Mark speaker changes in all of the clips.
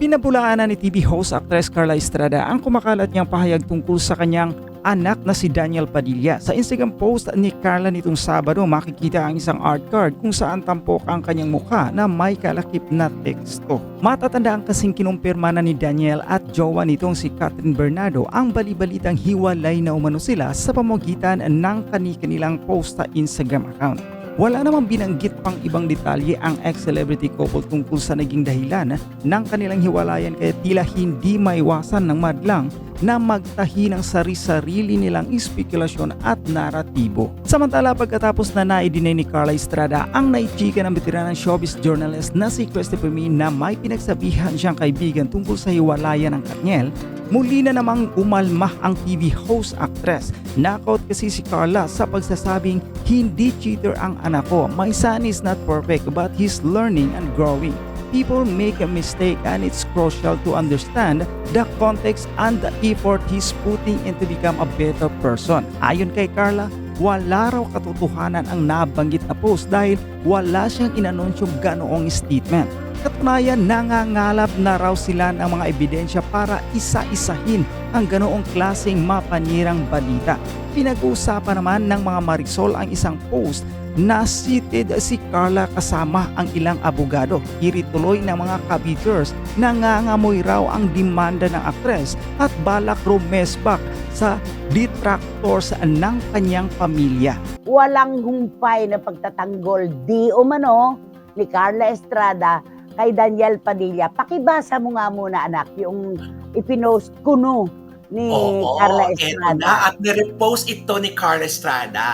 Speaker 1: Pinabulaanan ni TV host actress Carla Estrada ang kumakalat niyang pahayag tungkol sa kanyang anak na si Daniel Padilla. Sa Instagram post ni Carla nitong Sabado, makikita ang isang art card kung saan tampok ang kanyang mukha na may kalakip na teksto. Matatandaan kasing kinumpirma na ni Daniel at jowa nitong si Catherine Bernardo ang bali-balitang hiwalay na umano sila sa pamamagitan ng kani-kanilang post sa Instagram account. Wala namang binanggit pang ibang detalye ang ex-celebrity couple tungkol sa naging dahilan ng kanilang hiwalayan, kaya tila hindi maiwasan ng madlang na magtahi ng sari-sarili nilang espekulasyon at naratibo. Samantala, pagkatapos na naidinay ni Carla Estrada ang naichika ng veteranang showbiz journalist na si Christopher Min na may pinagsabihan siyang kaibigan tungkol sa hiwalayan ng Katniel, muli na namang umalma ang TV host actress. Knockout kasi si Carla sa pagsasabing hindi cheater ang anak ko. My son is not perfect but he's learning and growing. People make a mistake and it's crucial to understand the context and the effort he's putting in to become a better person. Ayon kay Carla, wala raw katotohanan ang nabanggit na post dahil wala siyang inanunsyong ganoong statement. Katunayan, nangangalap na raw sila ng mga ebidensya para isa-isahin ang ganoong klaseng mapanirang balita. Pinag-uusapan naman ng mga Marisol ang isang post na seated si Carla kasama ang ilang abogado. Irituloy ng mga kabiters na nangangamoy raw ang demanda ng aktres at balak rumesbak sa detractors ng kanyang pamilya.
Speaker 2: Walang humpay na pagtatanggol di umano ni Carla Estrada kay Daniel Padilla. Pakibasa mo nga muna, anak, yung ipinost kuno ni Carla Estrada.
Speaker 3: Na, at nirepost ito ni Carla Estrada.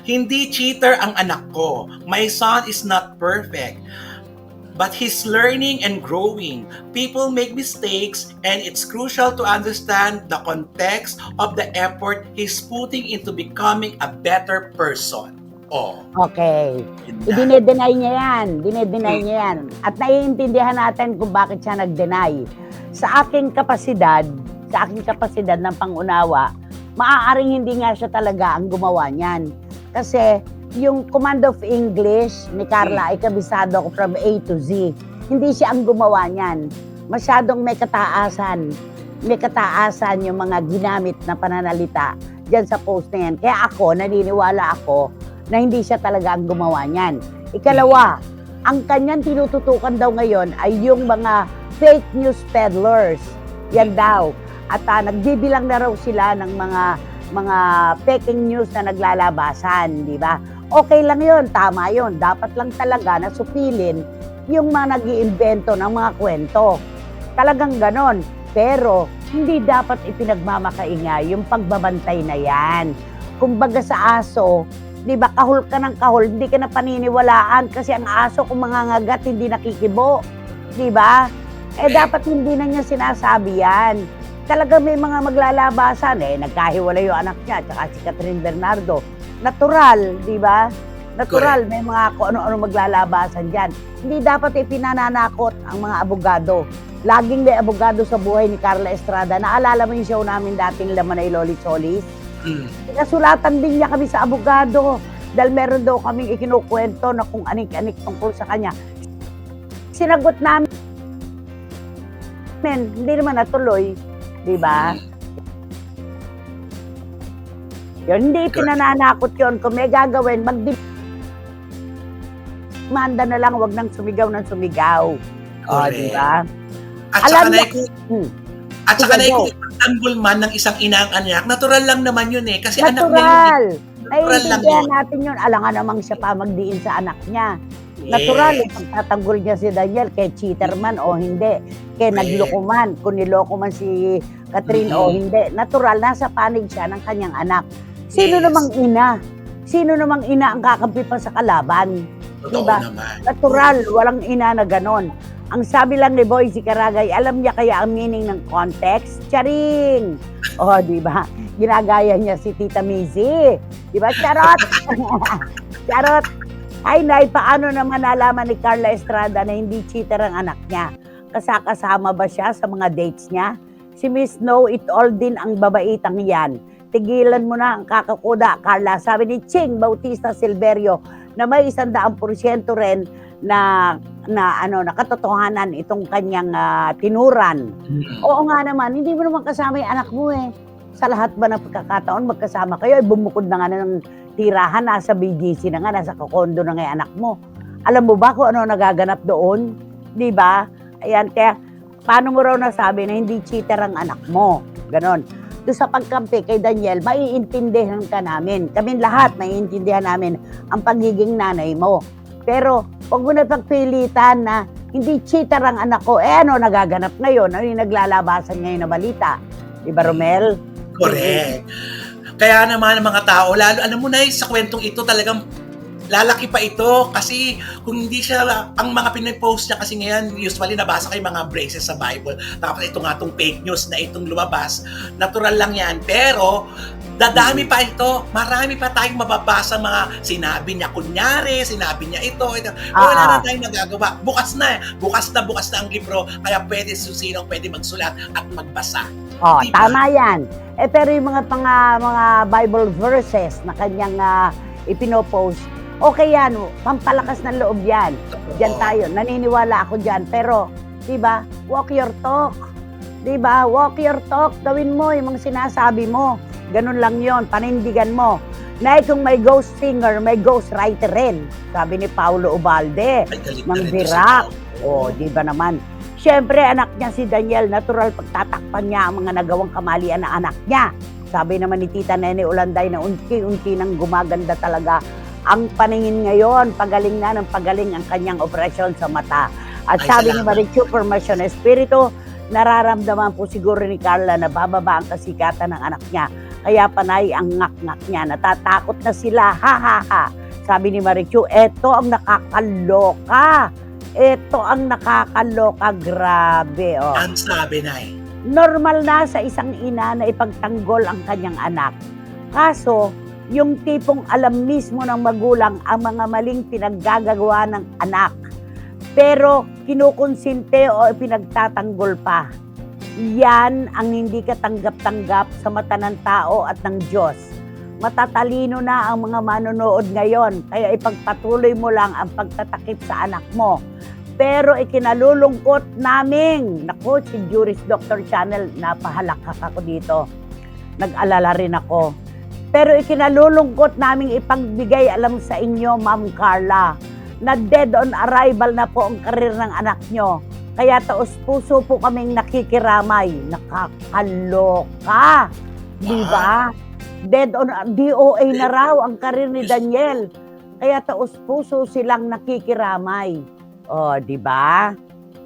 Speaker 3: Hindi cheater ang anak ko. My son is not perfect, but he's learning and growing. People make mistakes and it's crucial to understand the context of the effort he's putting into becoming a better person.
Speaker 2: Okay. Dinedeny niya yan. At naiintindihan natin kung bakit siya nag-deny. Sa aking kapasidad ng pangunawa, maaaring hindi nga siya talaga ang gumawa niyan. Kasi yung command of English ni Carla ay kabisado ko from A to Z. Hindi siya ang gumawa niyan. Masyadong may kataasan. May kataasan yung mga ginamit na pananalita dyan sa post na yan. Kaya naniniwala ako na hindi siya talaga ang gumawa niyan. Ikalawa, ang kanyang tinututukan daw ngayon ay yung mga fake news peddlers. Yan daw. At nagbibilang na raw sila ng mga faking news na naglalabasan, di ba? Okay lang yun, tama yun. Dapat lang talaga na supilin yung mga nag-iimbento ng mga kwento. Talagang ganon. Pero hindi dapat ipinagmamakaingay yung pagbabantay na yan. Kumbaga sa aso, di ba, kahul ka ng kahul, hindi ka na paniniwalaan kasi ang aso kung mangangagat, hindi nakikibo. Di ba? Dapat hindi na niya sinasabi yan. Talaga may mga maglalabasan nagkahiwalay yung anak niya at si Catherine Bernardo. Natural, di ba? Natural, may mga kung ano-ano maglalabasan dyan. Hindi dapat ipinananakot ang mga abogado. Laging may abogado sa buhay ni Carla Estrada. Naalala mo yung show namin dating Laman ay Loli Solis? Nasulatan din niya kami sa abogado dahil meron daw kaming ikinukwento na kung anik-anik tungkol sa kanya. Sinagot namin, hindi naman natuloy. Diba? Yun, hindi pinananakot yun. Kung may gagawin, magdemanda na lang, wag nang sumigaw ng sumigaw. Diba?
Speaker 3: At saka ipagtanggol man ng isang inang anak, natural lang naman yun kasi anak niya.
Speaker 2: Naiintindihan natin yun. Alangan namang siya pa magdiin sa anak niya. Natural, pagtatanggol niya si Daniel kay cheater man o hindi, kay nagloko man, kung niloko man si Catherine o hindi. Natural, nasa panig siya ng kanyang anak. Sino namang ina ang kakampi pa sa kalaban? Diba? Natural, walang ina na ganon. Ang sabi lang ni Boycie Caragay, alam niya kaya ang meaning ng context? Charing! Diba? Ginagaya niya si Tita Mizzy. Diba? Charot! Charot! Ay, Nay, paano naman nalaman ni Carla Estrada na hindi cheater ang anak niya? Kasama ba siya sa mga dates niya? Si Miss Know It All din ang babaitang yan. Tigilan mo na ang kakakuda, Carla. Sabi ni Ching Bautista Silverio na may 100% rin na na katotohanan itong kanyang tinuran.
Speaker 3: Mm.
Speaker 2: Oo nga naman, hindi mo naman kasama yung anak mo eh. Sa lahat ba ng pagkakataon magkasama kayo, bumukod na nga ng tirahan, nasa BGC na nga, nasa kokondo na nga yung anak mo. Alam mo ba kung ano nagaganap doon? Di ba? Ayan, kaya paano mo raw nasabi na hindi cheater ang anak mo? Ganon. Doon sa pagkampi kay Daniel, maiintindihan ka namin. Kami lahat, maiintindihan namin ang pagiging nanay mo. Pero, huwag mo na pagpilitan na hindi cheater ang anak ko. Ano nagaganap ngayon? Ano yung naglalabasan ngayon na balita? Di ba, Romel?
Speaker 3: Correct. Kaya naman ang mga tao, lalo, alam mo na sa kwentong ito talagang lalaki pa ito kasi kung hindi siya, ang mga pinipost niya kasi ngayon, usually nabasa ko yung mga braces sa Bible. Tapos ito nga itong fake news na itong lumabas. Natural lang yan. Pero, dadami pa ito. Marami pa tayong mababasa mga sinabi niya. Kunyari, sinabi niya ito. Wala na tayong magagawa. Bukas na ang libro. Kaya pwede susinong pwede magsulat at magbasa.
Speaker 2: Oh,
Speaker 3: Diba?
Speaker 2: tama yan. Pero yung mga Bible verses na kanyang ipinopost, okay yan, pampalakas ng loob yan. Diyan tayo, naniniwala ako diyan. Pero, di ba, walk your talk. Di ba, walk your talk. Gawin mo yung mga sinasabi mo. Ganun lang yon, panindigan mo. Na kung may ghost singer, may ghost writer rin. Sabi ni Paulo Ubalde,
Speaker 3: Ay, galing
Speaker 2: ng
Speaker 3: na rin to
Speaker 2: Virac.
Speaker 3: si
Speaker 2: O, di ba naman? Siyempre, anak niya si Daniel, natural pagtatakpan niya ang mga nagawang kamalian na anak niya. Sabi naman ni Tita Nene Ulanday na unti-unti nang gumaganda talaga ang paningin ngayon. Pagaling na ng pagaling ang kanyang operasyon sa mata. At
Speaker 3: Ay,
Speaker 2: sabi ni
Speaker 3: salamat.
Speaker 2: Marichu Formacion Espiritu, nararamdaman po siguro ni Carla na bababa ang kasikatan ng anak niya. Kaya panay ang ngak-ngak niya. Natatakot na sila. Ha ha ha. Sabi ni Marichu, eto ang nakakaloka. Ito ang nakakaloka, grabe. Oh.
Speaker 3: Ang sabi na
Speaker 2: Normal na sa isang ina na ipagtanggol ang kanyang anak. Kaso, yung tipong alam mismo ng magulang ang mga maling pinaggagawa ng anak. Pero kinukonsinte o pinagtatanggol pa. Yan ang hindi katanggap-tanggap sa mata ng tao at ng Diyos. Matatalino na ang mga manonood ngayon, kaya ipagpatuloy mo lang ang pagtatakip sa anak mo. Pero ikinalulungkot namin, naku, si Juris Doctor Channel, napahalakak ako dito. Nag-alala rin ako. Pero ikinalulungkot namin ipagbigay alam sa inyo, Ma'am Carla, na dead on arrival na po ang karir ng anak nyo. Kaya taos-puso po kaming nakikiramay. Nakakaloka. Di ba? Dead on DOA na raw ang karir ni Daniel. Kaya taos-puso silang nakikiramay. O, di ba?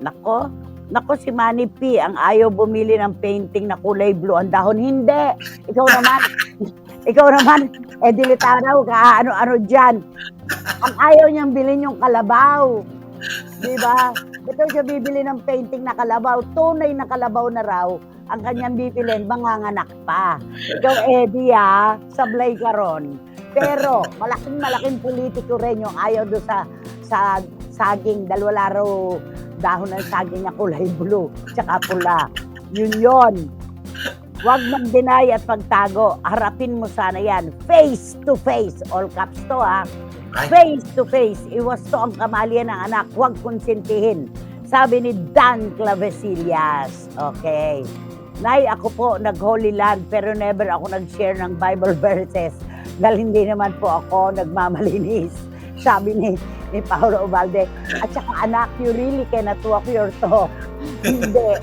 Speaker 2: Nako si Manny P, ang ayaw bumili ng painting na kulay blue ang dahon. Hindi. Ikaw naman, dilita raw ka, ano-ano dyan. Ang ayaw niyang bilhin yung kalabaw. Di ba? Ito siya bibili ng painting na kalabaw. Tunay na kalabaw na raw ang kanyang bibilin, manganganak pa. Ikaw, Eddie, sablay ka ron. Pero, malaking politiko rin yung ayaw doon sa saging. Dalawa raw dahon ng saging na kulay blue, tsaka pula. Yun. Huwag mag-deny at pagtago. Harapin mo sana yan. Face to face. All caps to, Face to face. Iwasto ang kamalian ng anak. Huwag konsentihin. Sabi ni Dan Clavesillas. Okay. Nay, ako po nag-Holy Land pero never ako nag-share ng Bible verses dahil hindi naman po ako nagmamalinis. Sabi ni Paulo Ubalde. At saka anak, you really cannot walk your talk. Hindi.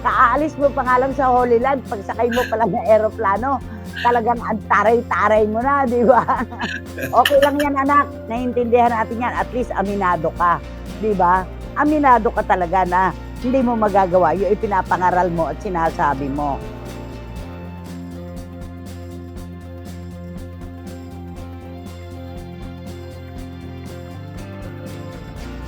Speaker 2: Kaalis mo pa nga lang sa Holy Land, pagsakay mo pa lang ng aeroplano, talagang ang taray-taray mo na, di ba? Okay lang yan, anak. Naiintindihan natin yan. At least aminado ka, di ba? Aminado ka talaga na hindi mo magagawa yung ipinapangaral mo at sinasabi mo.